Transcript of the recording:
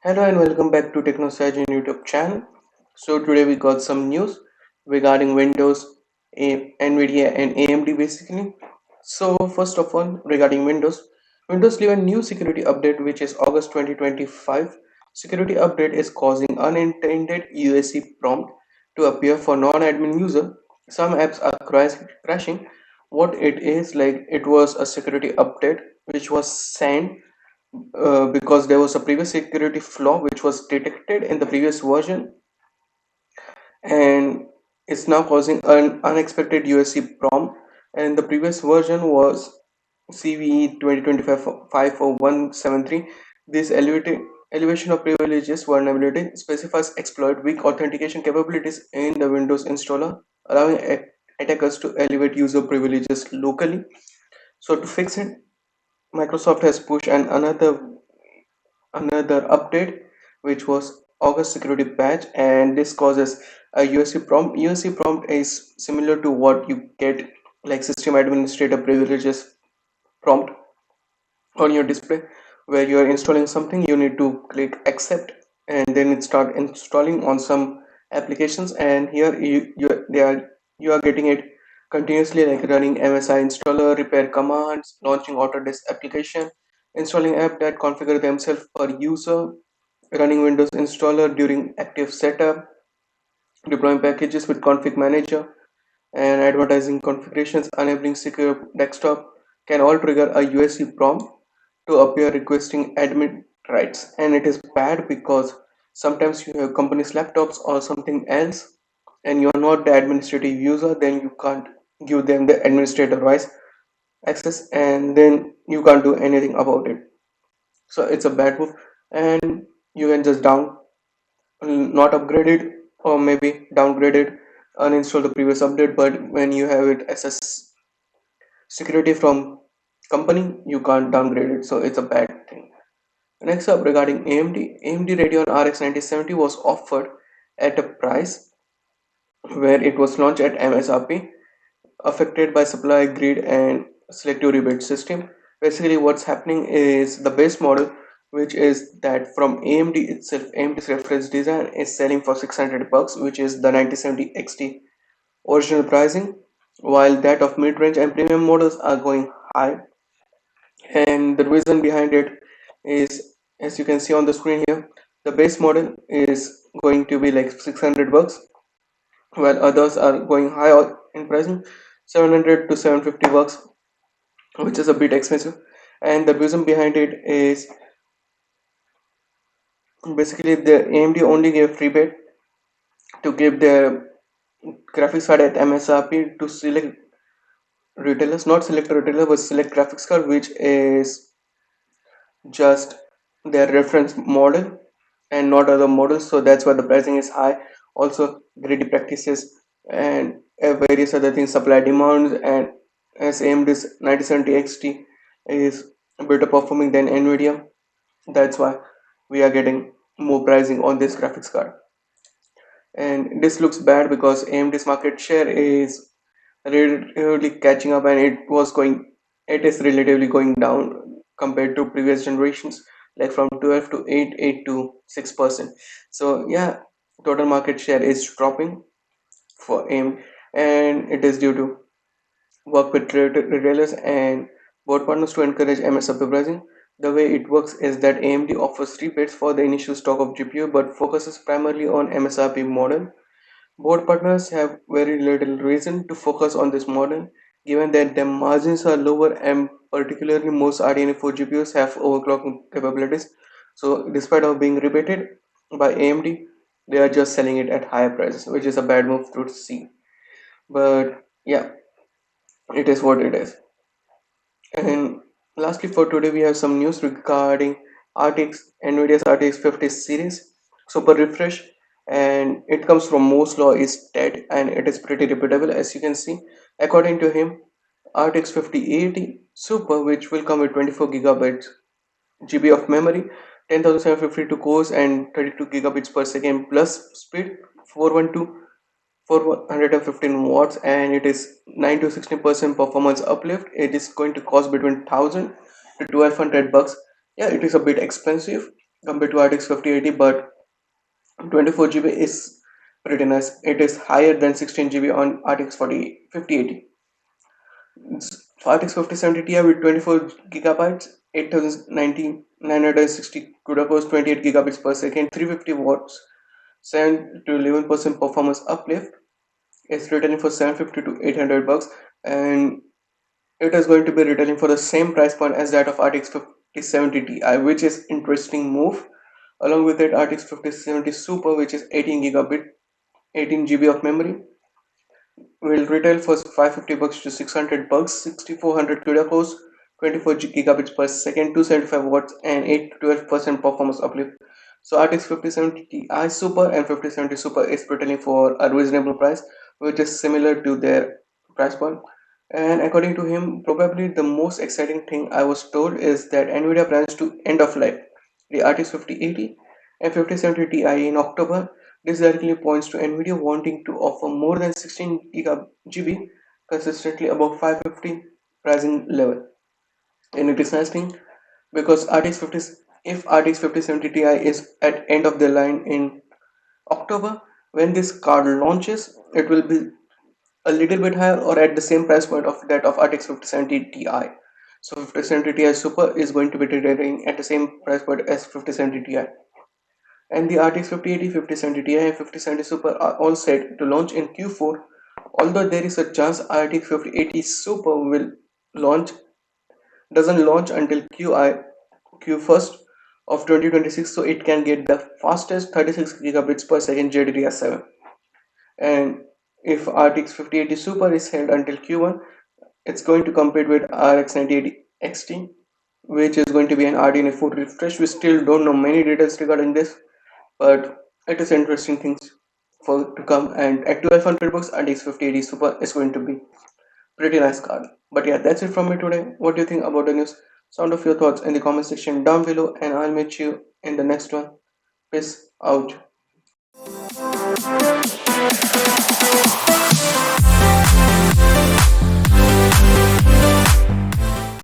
Hello and welcome back to TechnoSurgeon YouTube channel. So today we got some news regarding Windows, Nvidia and AMD basically. So first of all, regarding Windows leave a new security update which is August 2025. Security update is causing unintended UAC prompt to appear for non-admin user. Some apps are crashing. What it is like, it was a security update which was sent because there was a previous security flaw which was detected in the previous version, and it's now causing an unexpected USC prompt. And the previous version was CVE 2025-54173. This elevation of privileges vulnerability specifies exploit weak authentication capabilities in the Windows installer, allowing attackers to elevate user privileges locally. So to fix it, Microsoft has pushed another update which was August security patch, and this causes a USC prompt. USC prompt is similar to what you get like system administrator privileges prompt on your display, where you are installing something, you need to click accept and then it start installing on some applications. And here you are getting it continuously, like running MSI installer, repair commands, launching Autodesk application, installing app that configure themselves per user, running Windows installer during active setup, deploying packages with config manager, and advertising configurations enabling secure desktop can all trigger a USC prompt to appear requesting admin rights. And it is bad because sometimes you have company's laptops or something else and you are not the administrative user, then you can't give them the administrator rights access, and then you can't do anything about it. So it's a bad move, and you can just not upgrade it, or maybe downgrade it, uninstall the previous update. But when you have it as a security from company, you can't downgrade it, so it's a bad thing. Next up, regarding AMD Radeon RX 9070 was offered at a price where it was launched at MSRP, affected by supply grid and selective rebate system. Basically, what's happening is the base model, which is that from AMD itself, AMD's reference design is selling for 600 bucks, which is the 9070 XT original pricing, while that of mid-range and premium models are going high. And the reason behind it is, as you can see on the screen here, the base model is going to be like 600 bucks, while others are going high in pricing, 700 to 750 bucks, which is a bit expensive. And the reason behind it is basically the AMD only gave free bid to give their graphics card at MSRP to select retailers, not select a retailer, but select graphics card, which is just their reference model and not other models. So that's why the pricing is high. Also, greedy practices and various other things, supply demands, and as AMD's 9070 XT is better performing than Nvidia, that's why we are getting more pricing on this graphics card. And this looks bad because AMD's market share is relatively catching up, and it is relatively going down compared to previous generations, like from 12 to 8 to 6%. So yeah, total market share is dropping for AIM, and it is due to work with retailers and board partners to encourage MSRP pricing. The way it works is that AMD offers rebates for the initial stock of GPU but focuses primarily on MSRP model. Board partners have very little reason to focus on this model, given that their margins are lower and particularly most RDNA 4 GPUs have overclocking capabilities. So despite of being rebated by AMD, they are just selling it at higher prices, which is a bad move to see. But yeah, it is what it is. And lastly, for today, we have some news regarding RTX, Nvidia's RTX 50 series super refresh, and it comes from Moore's law is dead, and it is pretty repeatable, as you can see. According to him, RTX 5080 Super, which will come with 24 gigabytes GB of memory, 10,752 cores, and 32 gigabits per second plus speed, 412 415 watts, and it is 9 to 16% performance uplift. It is going to cost between 1000 to 1200 bucks. Yeah, it is a bit expensive, compared to RTX 5080, but 24 GB is pretty nice. It is higher than 16 GB on RTX 5080. For RTX 5070 Ti with 24 GB, 8090 960 CUDA cores, 28 gigabits per second, 350 watts, 7 to 11% performance uplift. It's retailing for 750 to 800 bucks, and it is going to be retailing for the same price point as that of RTX 5070 Ti, which is interesting move. Along with it, RTX 5070 Super, which is 18 GB of memory, will retail for 550 bucks to 600 bucks, 6400 CUDA cores, 24 gigabits per second, 275 watts, and 8 to 12% performance uplift. So RTX 5070 Ti Super and 5070 Super is retailing for a reasonable price, which is similar to their price point. And according to him, probably the most exciting thing I was told is that Nvidia plans to end of life the RTX 5080 and 5070 Ti in October. This directly points to Nvidia wanting to offer more than 16 GB consistently above 550 pricing level. And it is interesting because RTX 50, if RTX 5070 Ti is at end of the line in October, when this card launches, it will be a little bit higher or at the same price point of that of RTX 5070 Ti. So 5070 Ti Super is going to be retailing at the same price point as 5070 Ti. And the RTX 5080, 5070 Ti, and 5070 Super are all set to launch in Q4. Although there is a chance RTX 5080 Super will launch doesn't launch until Q1st of 2026, so it can get the fastest 36 gigabits per second GDDR7. And if RTX 5080 Super is held until Q1, it's going to compete with RX 9080 XT, which is going to be an RDNA 4 refresh. We still don't know many details regarding this, but it is interesting things for to come. And at 1200 bucks, RTX 5080 Super is going to be pretty nice card. But yeah, that's it from me today. What do you think about the news? Sound of your thoughts in the comment section down below, and I'll meet you in the next one. Peace out.